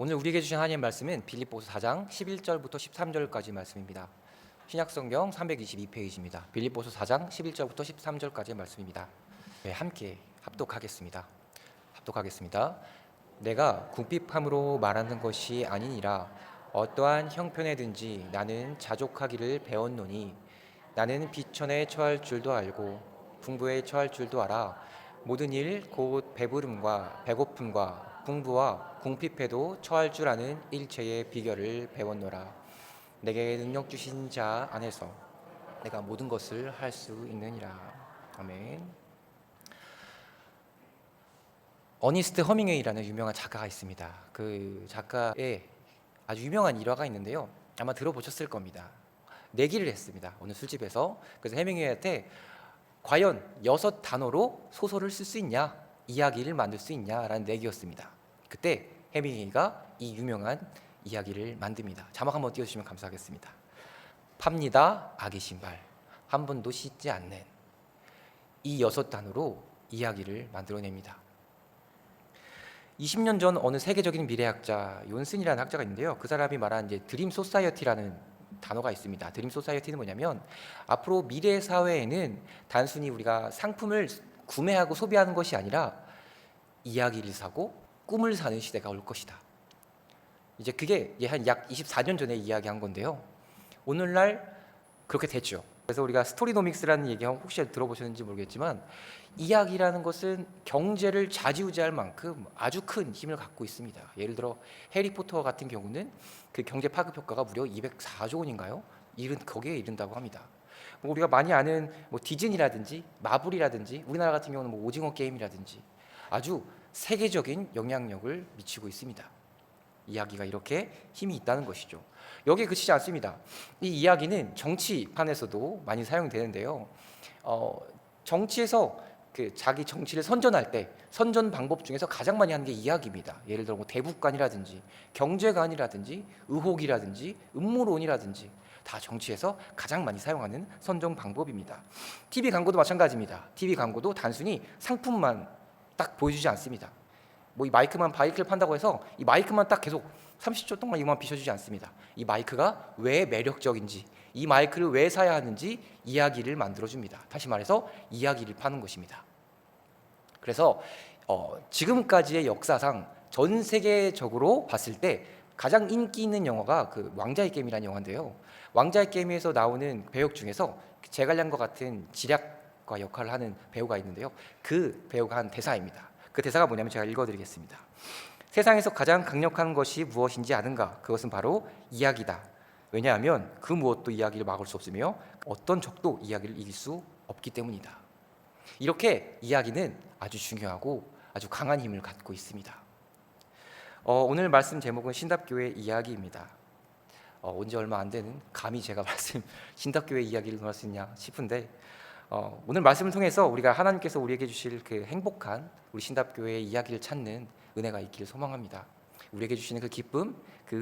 오늘 우리에게 주신 하나님의 말씀은 빌립보서 4장 11절부터 13절까지 말씀입니다. 신약성경 322페이지입니다. 빌립보서 4장 11절부터 13절까지의 말씀입니다. 네, 함께 합독하겠습니다. 내가 궁핍함으로 말하는 것이 아니니라. 어떠한 형편에든지 나는 자족하기를 배웠노니 나는 비천에 처할 줄도 알고 풍부에 처할 줄도 알아. 모든 일 곧 배부름과 배고픔과 풍부와 궁핍에도 처할 줄 아는 일체의 비결을 배웠노라. 내게 능력 주신 자 안에서 내가 모든 것을 할 수 있느니라. 아멘. 어니스트 허밍웨이라는 유명한 작가가 있습니다. 그 작가의 아주 유명한 일화가 있는데요, 아마 들어보셨을 겁니다. 내기를 했습니다, 어느 술집에서. 그래서 해밍웨이한테 과연 6단어로 소설을 쓸 수 있냐, 이야기를 만들 수 있냐라는 내기였습니다. 그때 해밍웨이가 이 유명한 이야기를 만듭니다. 자막 한번 띄워주시면 감사하겠습니다. 팝니다 아기 신발, 한 번도 씻지 않는. 이 6단어로 이야기를 만들어냅니다. 20년 전 어느 세계적인 미래학자 욘슨이라는 학자가 있는데요, 그 사람이 말한 이제 드림 소사이어티라는 단어가 있습니다. 드림 소사이어티는 뭐냐면, 앞으로 미래 사회에는 단순히 우리가 상품을 구매하고 소비하는 것이 아니라 이야기를 사고 꿈을 사는 시대가 올 것이다. 이제 그게 한 약 24년 전에 이야기한 건데요, 오늘날 그렇게 됐죠. 그래서 우리가 스토리노믹스라는 얘기 혹시 들어보셨는지 모르겠지만, 이야기라는 것은 경제를 좌지우지할 만큼 아주 큰 힘을 갖고 있습니다. 예를 들어 해리포터 같은 경우는 그 경제 파급 효과가 무려 204조 원인가요? 거기에 이른다고 합니다. 우리가 많이 아는 디즈니라든지 마블이라든지, 우리나라 같은 경우는 오징어 게임이라든지 아주 세계적인 영향력을 미치고 있습니다. 이야기가 이렇게 힘이 있다는 것이죠. 여기에 그치지 않습니다. 이 이야기는 정치판에서도 많이 사용되는데요, 정치에서 자기 정치를 선전할 때 선전 방법 중에서 가장 많이 하는 게 이야기입니다. 예를 들어 대북관이라든지 경제관이라든지 의혹이라든지 음모론이라든지 다 정치에서 가장 많이 사용하는 선전 방법입니다. TV 광고도 마찬가지입니다. TV 광고도 단순히 상품만 딱 보여주지 않습니다. 이 마이크를 판다고 해서 이 마이크만 딱 계속 30초 동안 이만 비춰주지 않습니다. 이 마이크가 왜 매력적인지, 이 마이크를 왜 사야 하는지 이야기를 만들어줍니다. 다시 말해서 이야기를 파는 것입니다. 그래서 지금까지의 역사상 전 세계적으로 봤을 때 가장 인기 있는 영화가 그 왕자의 게임이라는 영화인데요, 왕자의 게임에서 나오는 배역 중에서 제갈량과 같은 지략과 역할을 하는 배우가 있는데요, 그 배우가 한 대사입니다. 그 대사가 뭐냐면 제가 읽어드리겠습니다. 세상에서 가장 강력한 것이 무엇인지 아는가? 그것은 바로 이야기다. 왜냐하면 그 무엇도 이야기를 막을 수 없으며 어떤 적도 이야기를 이길 수 없기 때문이다. 이렇게 이야기는 아주 중요하고 아주 강한 힘을 갖고 있습니다. 오늘 말씀 제목은 신답교회 이야기입니다. 온지 얼마 안 되는 감히 제가 신답교회 이야기를 nói 수 있냐 싶은데, 오늘 말씀을 통해서 우리가 하나님께서 우리에게 주실 그 행복한 우리 신답교회의 이야기를 찾는 은혜가 있기를 소망합니다. 우리에게 주시는 그 기쁨, 그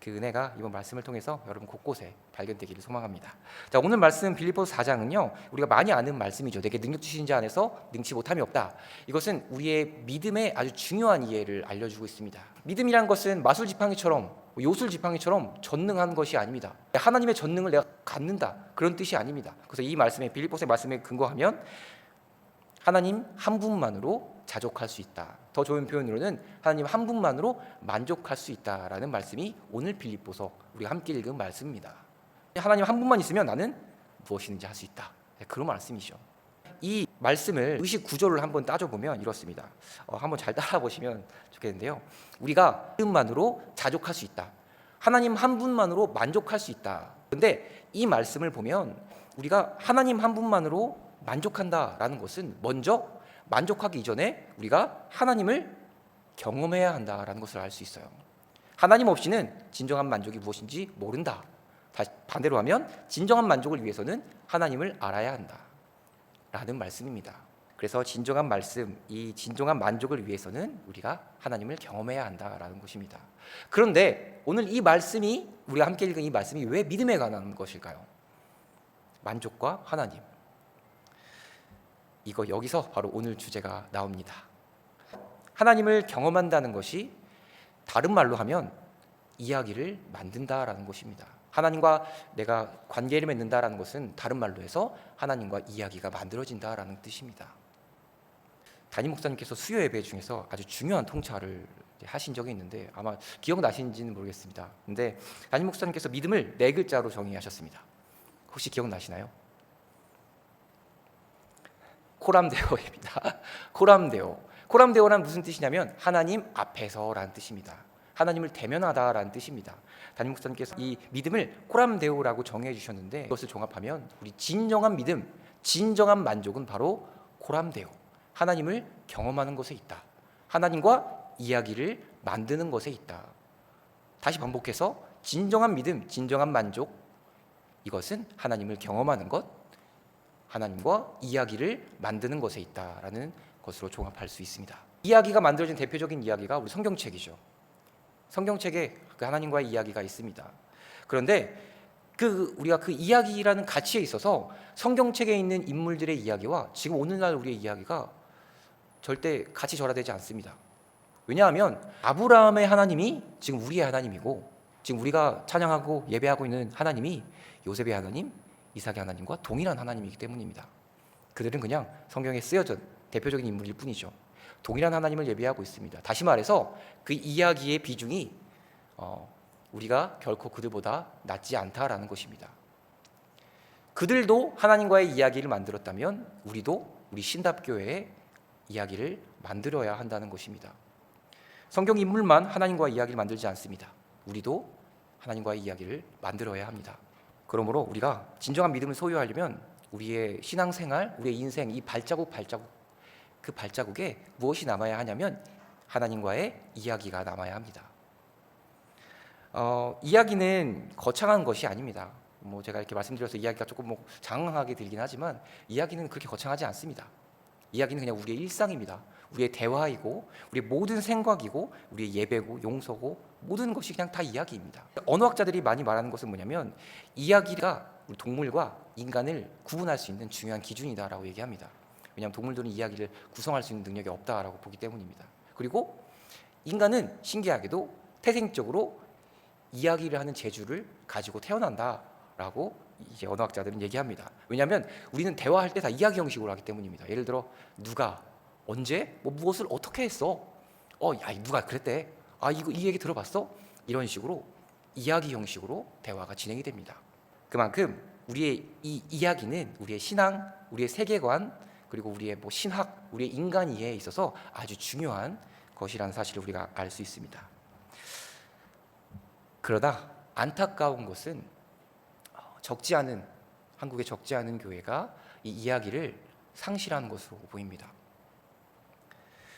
은혜가 이번 말씀을 통해서 여러분 곳곳에 발견되기를 소망합니다. 자, 오늘 말씀 빌립보서 4장은요, 우리가 많이 아는 말씀이죠. 내게 능력 주신 자 안에서 능치 못함이 없다. 이것은 우리의 믿음의 아주 중요한 이해를 알려주고 있습니다. 믿음이란 것은 마술 지팡이처럼, 요술 지팡이처럼 전능한 것이 아닙니다. 하나님의 전능을 내가 갖는다, 그런 뜻이 아닙니다. 그래서 이 말씀에, 빌립보서의 말씀에 근거하면 하나님 한 분만으로 자족할 수 있다. 더 좋은 표현으로는 하나님 한 분만으로 만족할 수 있다라는 말씀이 오늘 빌립보서 우리가 함께 읽은 말씀입니다. 하나님 한 분만 있으면 나는 무엇이든지 할 수 있다, 그런 말씀이죠. 이 말씀을 의식 구조를 한번 따져보면 이렇습니다. 한번 잘 따라 보시면 좋겠는데요, 우리가 믿음만으로 자족할 수 있다, 하나님 한 분만으로 만족할 수 있다. 그런데 이 말씀을 보면 우리가 하나님 한 분만으로 만족한다라는 것은 먼저 만족하기 이전에 우리가 하나님을 경험해야 한다라는 것을 알 수 있어요. 하나님 없이는 진정한 만족이 무엇인지 모른다. 반대로 하면 진정한 만족을 위해서는 하나님을 알아야 한다라는 말씀입니다. 그래서 진정한 말씀, 이 진정한 만족을 위해서는 우리가 하나님을 경험해야 한다라는 것입니다. 그런데 오늘 이 말씀이, 우리가 함께 읽은 이 말씀이 왜 믿음에 관한 것일까요? 만족과 하나님, 여기서 바로 오늘 주제가 나옵니다. 하나님을 경험한다는 것이 다른 말로 하면 이야기를 만든다라는 것입니다. 하나님과 내가 관계를 맺는다라는 것은 다른 말로 해서 하나님과 이야기가 만들어진다라는 뜻입니다. 담임 목사님께서 수요 예배 중에서 아주 중요한 통찰을 하신 적이 있는데 아마 기억나시는지는 모르겠습니다. 근데 담임 목사님께서 믿음을 4글자로 정의하셨습니다. 혹시 기억나시나요? 코람데오입니다. 코람데오. 코람데오란 무슨 뜻이냐면 하나님 앞에서라는 뜻입니다. 하나님을 대면하다라는 뜻입니다. 담임 목사님께서 이 믿음을 코람데오라고 정의해 주셨는데 이것을 종합하면 우리 진정한 믿음, 진정한 만족은 바로 코람데오. 하나님을 경험하는 것에 있다. 하나님과 이야기를 만드는 것에 있다. 다시 반복해서 진정한 믿음, 진정한 만족, 이것은 하나님을 경험하는 것, 하나님과 이야기를 만드는 것에 있다라는 것으로 종합할 수 있습니다. 이야기가 만들어진 대표적인 이야기가 우리 성경책이죠. 성경책에 그 하나님과의 이야기가 있습니다. 그런데 우리가 그 이야기라는 가치에 있어서 성경책에 있는 인물들의 이야기와 지금 오늘날 우리의 이야기가 절대 같이 절하되지 않습니다. 왜냐하면 아브라함의 하나님이 지금 우리의 하나님이고 지금 우리가 찬양하고 예배하고 있는 하나님이 요셉의 하나님, 이삭의 하나님과 동일한 하나님이기 때문입니다. 그들은 그냥 성경에 쓰여진 대표적인 인물일 뿐이죠. 동일한 하나님을 예배하고 있습니다. 다시 말해서 그 이야기의 비중이 우리가 결코 그들보다 낮지 않다라는 것입니다. 그들도 하나님과의 이야기를 만들었다면 우리도 우리 신답교회의 이야기를 만들어야 한다는 것입니다. 성경 인물만 하나님과의 이야기를 만들지 않습니다. 우리도 하나님과의 이야기를 만들어야 합니다. 그러므로 우리가 진정한 믿음을 소유하려면 우리의 신앙생활, 우리의 인생 이 발자국 그 발자국에 무엇이 남아야 하냐면 하나님과의 이야기가 남아야 합니다. 이야기는 거창한 것이 아닙니다. 제가 이렇게 말씀드려서 이야기가 조금 장황하게 들긴 하지만 이야기는 그렇게 거창하지 않습니다. 이야기는 그냥 우리의 일상입니다. 우리의 대화이고 우리의 모든 생각이고 우리의 예배고 용서고 모든 것이 그냥 다 이야기입니다. 언어학자들이 많이 말하는 것은 뭐냐면 이야기가 우리 동물과 인간을 구분할 수 있는 중요한 기준이다라고 얘기합니다. 왜냐하면 동물들은 이야기를 구성할 수 있는 능력이 없다라고 보기 때문입니다. 그리고 인간은 신기하게도 태생적으로 이야기를 하는 재주를 가지고 태어난다라고 이제 언어학자들은 얘기합니다. 왜냐하면 우리는 대화할 때 다 이야기 형식으로 하기 때문입니다. 예를 들어 누가 언제 무엇을 어떻게 했어? 야 누가 그랬대? 이 얘기 들어봤어? 이런 식으로 이야기 형식으로 대화가 진행이 됩니다. 그만큼 우리의 이 이야기는 우리의 신앙, 우리의 세계관 그리고 우리의 신학, 우리의 인간 이해에 있어서 아주 중요한 것이라는 사실을 우리가 알 수 있습니다. 그러다 안타까운 것은 한국에 적지 않은 교회가 이 이야기를 상실하는 것으로 보입니다.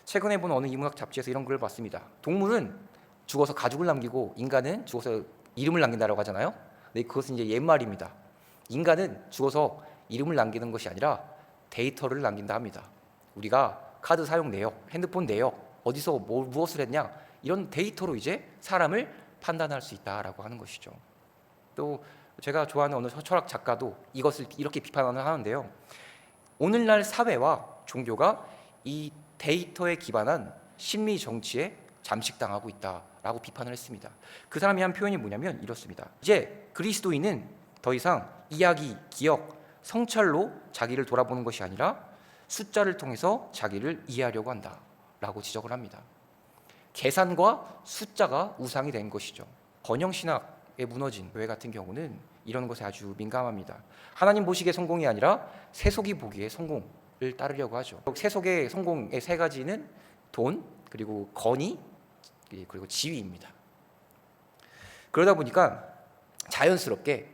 최근에 본 어느 인문학 잡지에서 이런 글을 봤습니다. 동물은 죽어서 가죽을 남기고 인간은 죽어서 이름을 남긴다라고 하잖아요. 근데 그것은 이제 옛말입니다. 인간은 죽어서 이름을 남기는 것이 아니라 데이터를 남긴다 합니다. 우리가 카드 사용 내역, 핸드폰 내역, 어디서 무엇을 했냐 이런 데이터로 이제 사람을 판단할 수 있다라고 하는 것이죠. 또 제가 좋아하는 어느 철학 작가도 이것을 이렇게 비판을 하는데요. 오늘날 사회와 종교가 이 데이터에 기반한 심리 정치에 잠식당하고 있다라고 비판을 했습니다. 그 사람이 한 표현이 뭐냐면 이렇습니다. 이제 그리스도인은 더 이상 이야기, 기억, 성찰로 자기를 돌아보는 것이 아니라 숫자를 통해서 자기를 이해하려고 한다라고 지적을 합니다. 계산과 숫자가 우상이 된 것이죠. 번영신학에 무너진 교회 같은 경우는 이런 것에 아주 민감합니다. 하나님 보시기에 성공이 아니라 세속이 보기에 성공을 따르려고 하죠. 세속의 성공의 3가지는 돈, 그리고 권위, 그리고 지위입니다. 그러다 보니까 자연스럽게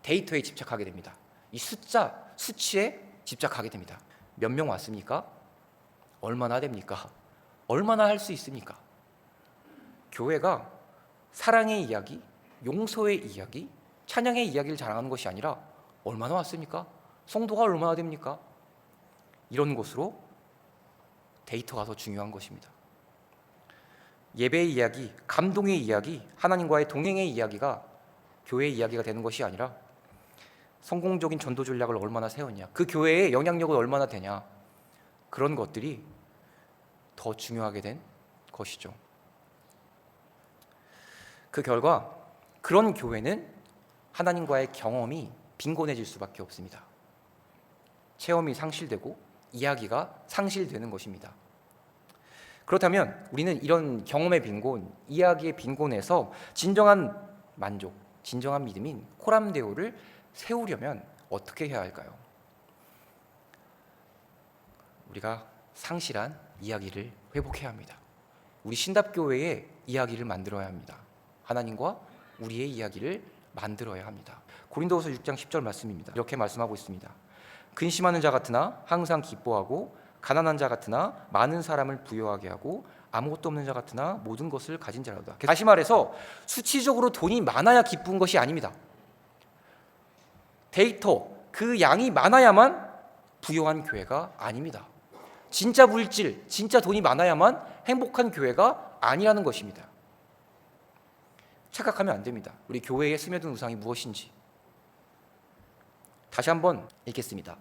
데이터에 집착하게 됩니다. 이 수치에 집착하게 됩니다. 몇 명 왔습니까? 얼마나 됩니까? 얼마나 할 수 있습니까? 교회가 사랑의 이야기, 용서의 이야기, 찬양의 이야기를 자랑하는 것이 아니라 얼마나 왔습니까? 성도가 얼마나 됩니까? 이런 것으로 데이터가 더 중요한 것입니다. 예배의 이야기, 감동의 이야기, 하나님과의 동행의 이야기가 교회의 이야기가 되는 것이 아니라 성공적인 전도 전략을 얼마나 세웠냐, 그 교회의 영향력이 얼마나 되냐, 그런 것들이 더 중요하게 된 것이죠. 그 결과 그런 교회는 하나님과의 경험이 빈곤해질 수밖에 없습니다. 체험이 상실되고 이야기가 상실되는 것입니다. 그렇다면 우리는 이런 경험의 빈곤, 이야기의 빈곤에서 진정한 만족, 진정한 믿음인 코람데오를 세우려면 어떻게 해야 할까요? 우리가 상실한 이야기를 회복해야 합니다. 우리 신답교회의 이야기를 만들어야 합니다. 하나님과 우리의 이야기를 만들어야 합니다. 고린도후서 6장 10절 말씀입니다. 이렇게 말씀하고 있습니다. 근심하는 자 같으나 항상 기뻐하고 가난한 자 같으나 많은 사람을 부유하게 하고 아무것도 없는 자 같으나 모든 것을 가진 자로다. 다시 말해서 수치적으로 돈이 많아야 기쁜 것이 아닙니다. 데이터, 그 양이 많아야만 부유한 교회가 아닙니다. 진짜 물질, 진짜 돈이 많아야만 행복한 교회가 아니라는 것입니다. 착각하면 안 됩니다. 우리 교회에 스며든 우상이 무엇인지. 다시 한번 읽겠습니다.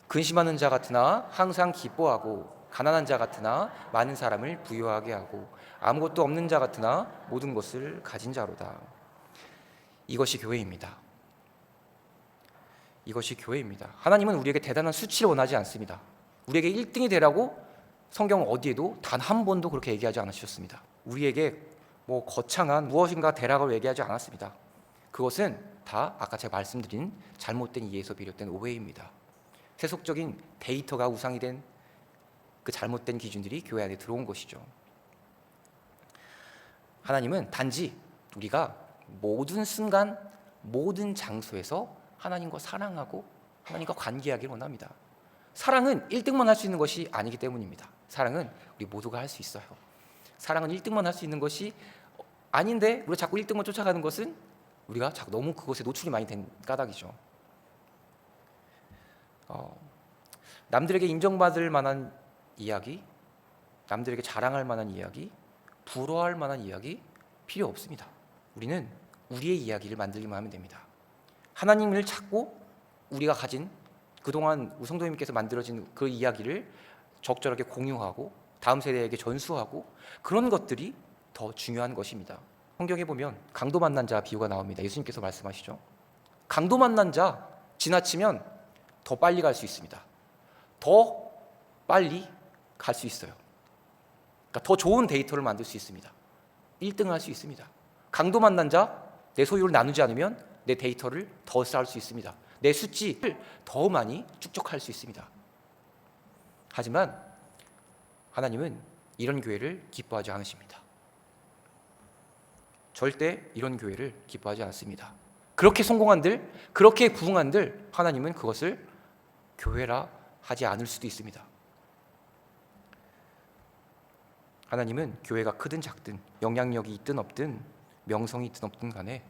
근심하는 자 같으나 항상 기뻐하고 가난한 자 같으나 많은 사람을 부유하게 하고 아무것도 없는 자 같으나 모든 것을 가진 자로다. 이것이 교회입니다. 이것이 교회입니다. 하나님은 우리에게 대단한 수치를 원하지 않습니다. 우리에게 1등이 되라고 성경 어디에도 단 한 번도 그렇게 얘기하지 않으셨습니다. 우리에게 거창한 무엇인가 되라고 얘기하지 않았습니다. 그것은 다 아까 제가 말씀드린 잘못된 이해에서 비롯된 오해입니다. 세속적인 데이터가 우상이 된 그 잘못된 기준들이 교회 안에 들어온 것이죠. 하나님은 단지 우리가 모든 순간 모든 장소에서 하나님과 사랑하고 하나님과 관계하기를 원합니다. 사랑은 1등만 할 수 있는 것이 아니기 때문입니다. 사랑은 우리 모두가 할 수 있어요. 사랑은 1등만 할 수 있는 것이 아닌데 우리가 자꾸 1등만 쫓아가는 것은 우리가 자꾸 너무 그것에 노출이 많이 된 까닭이죠. 남들에게 인정받을 만한 이야기, 남들에게 자랑할 만한 이야기, 부러워할 만한 이야기 필요 없습니다. 우리는 우리의 이야기를 만들기만 하면 됩니다. 하나님을 찾고 우리가 가진 그동안 우성도님께서 만들어진 그 이야기를 적절하게 공유하고 다음 세대에게 전수하고 그런 것들이 더 중요한 것입니다. 성경에 보면 강도 만난 자 비유가 나옵니다. 예수님께서 말씀하시죠. 강도 만난 자 지나치면 더 빨리 갈 수 있습니다. 더 빨리 갈 수 있어요. 그러니까 더 좋은 데이터를 만들 수 있습니다. 1등을 할 수 있습니다. 강도 만난 자 내 소유를 나누지 않으면 내 데이터를 더 쌓을 수 있습니다. 내 수치를 더 많이 축적할 수 있습니다. 하지만 하나님은 이런 교회를 기뻐하지 않으십니다. 절대 이런 교회를 기뻐하지 않습니다. 그렇게 성공한들, 그렇게 부흥한들 하나님은 그것을 교회라 하지 않을 수도 있습니다. 하나님은 교회가 크든 작든 영향력이 있든 없든 명성이 있든 없든 간에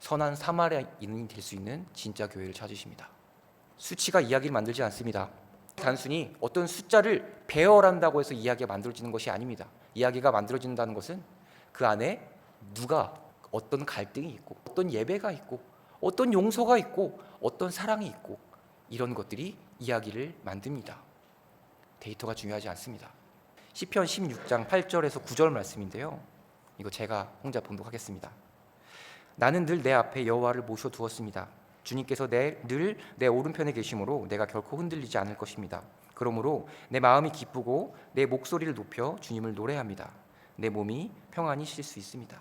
선한 사마리아인이 될 수 있는 진짜 교회를 찾으십니다. 수치가 이야기를 만들지 않습니다. 단순히 어떤 숫자를 배열한다고 해서 이야기가 만들어지는 것이 아닙니다. 이야기가 만들어진다는 것은 그 안에 누가 어떤 갈등이 있고 어떤 예배가 있고 어떤 용서가 있고 어떤 사랑이 있고 이런 것들이 이야기를 만듭니다. 데이터가 중요하지 않습니다. 시편 16장 8절에서 9절 말씀인데요. 이거 제가 혼자 봉독하겠습니다. 나는 늘 내 앞에 여호와를 모셔두었습니다. 주님께서 늘 내 오른편에 계심으로 내가 결코 흔들리지 않을 것입니다. 그러므로 내 마음이 기쁘고 내 목소리를 높여 주님을 노래합니다. 내 몸이 평안히 쉴 수 있습니다.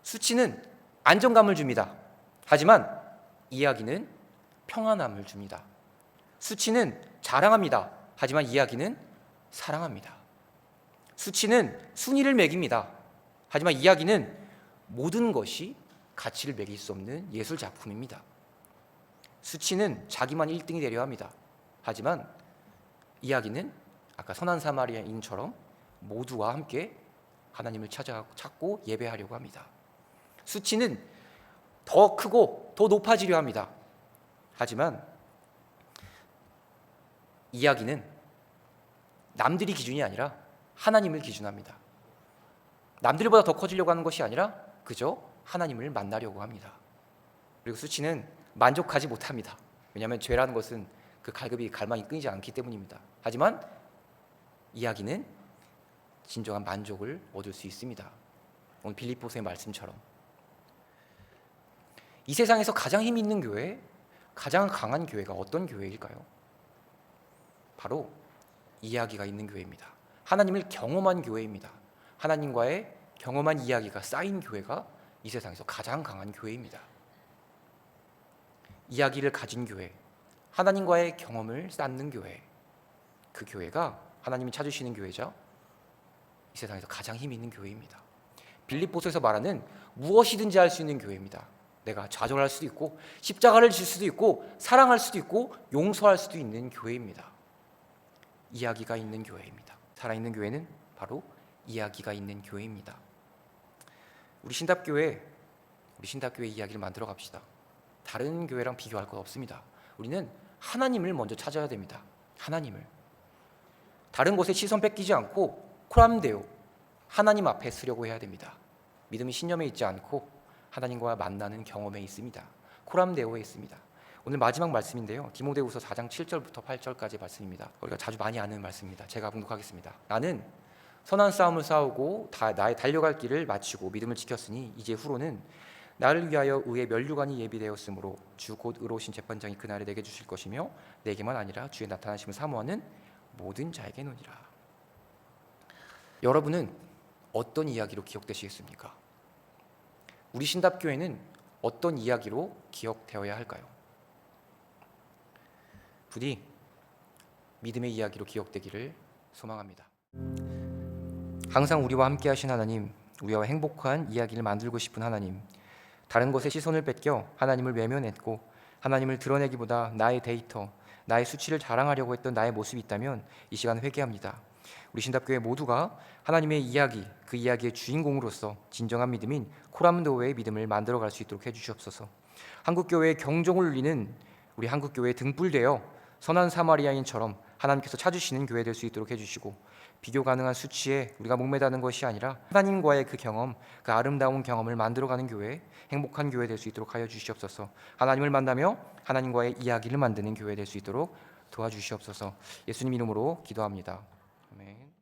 수치는 안정감을 줍니다. 하지만 이야기는 평안함을 줍니다. 수치는 자랑합니다. 하지만 이야기는 사랑합니다. 수치는 순위를 매깁니다. 하지만 이야기는 모든 것이 가치를 매길 수 없는 예술 작품입니다. 수치는 자기만 1등이 되려 합니다. 하지만 이야기는 아까 선한 사마리아인처럼 모두와 함께 하나님을 찾고 예배하려고 합니다. 수치는 더 크고 더 높아지려 합니다. 하지만 이야기는 남들이 기준이 아니라 하나님을 기준합니다. 남들보다 더 커지려고 하는 것이 아니라 그저 하나님을 만나려고 합니다. 그리고 수치는 만족하지 못합니다. 왜냐하면 죄라는 것은 그 갈급이 갈망이 끊이지 않기 때문입니다. 하지만 이야기는 진정한 만족을 얻을 수 있습니다. 오늘 빌립보서의 말씀처럼 이 세상에서 가장 힘 있는 교회, 가장 강한 교회가 어떤 교회일까요? 바로 이야기가 있는 교회입니다. 하나님을 경험한 교회입니다. 하나님과의 경험한 이야기가 쌓인 교회가 이 세상에서 가장 강한 교회입니다. 이야기를 가진 교회, 하나님과의 경험을 쌓는 교회, 그 교회가 하나님이 찾으시는 교회죠. 이 세상에서 가장 힘 있는 교회입니다. 빌립보서에서 말하는 무엇이든지 할 수 있는 교회입니다. 내가 좌절할 수도 있고 십자가를 질 수도 있고 사랑할 수도 있고 용서할 수도 있는 교회입니다. 이야기가 있는 교회입니다. 살아있는 교회는 바로 이야기가 있는 교회입니다. 우리 신답교회 이야기를 만들어 갑시다. 다른 교회랑 비교할 것 없습니다. 우리는 하나님을 먼저 찾아야 됩니다. 하나님을. 다른 곳에 시선 뺏기지 않고 코람데오, 하나님 앞에 서려고 해야 됩니다. 믿음이 신념에 있지 않고 하나님과 만나는 경험에 있습니다. 코람데오에 있습니다. 오늘 마지막 말씀인데요. 디모데후서 4장 7절부터 8절까지 말씀입니다. 우리가 자주 많이 아는 말씀입니다. 제가 봉독하겠습니다. 나는 선한 싸움을 싸우고 나의 달려갈 길을 마치고 믿음을 지켰으니 이제 후로는 나를 위하여 의의 면류관이 예비되었으므로 주 곧 의로우신 재판장이 그날에 내게 주실 것이며 내게만 아니라 주의 나타나심을 사모하는 모든 자에게노니라. 여러분은 어떤 이야기로 기억되시겠습니까? 우리 신답교회는 어떤 이야기로 기억되어야 할까요? 부디 믿음의 이야기로 기억되기를 소망합니다. 항상 우리와 함께 하신 하나님, 우리와 행복한 이야기를 만들고 싶은 하나님, 다른 것에 시선을 뺏겨 하나님을 외면했고 하나님을 드러내기보다 나의 데이터, 나의 수치를 자랑하려고 했던 나의 모습이 있다면 이 시간 회개합니다. 우리 신답교회 모두가 하나님의 이야기, 그 이야기의 주인공으로서 진정한 믿음인 코람도의 믿음을 만들어갈 수 있도록 해주시옵소서. 한국교회의 경종을 울리는 우리 한국교회에 등불되어 선한 사마리아인처럼 하나님께서 찾으시는 교회 될 수 있도록 해주시고, 비교 가능한 수치에 우리가 목매다는 것이 아니라 하나님과의 그 경험, 그 아름다운 경험을 만들어가는 교회, 행복한 교회 될 수 있도록 하여 주시옵소서. 하나님을 만나며 하나님과의 이야기를 만드는 교회 될 수 있도록 도와주시옵소서. 예수님 이름으로 기도합니다. 아멘.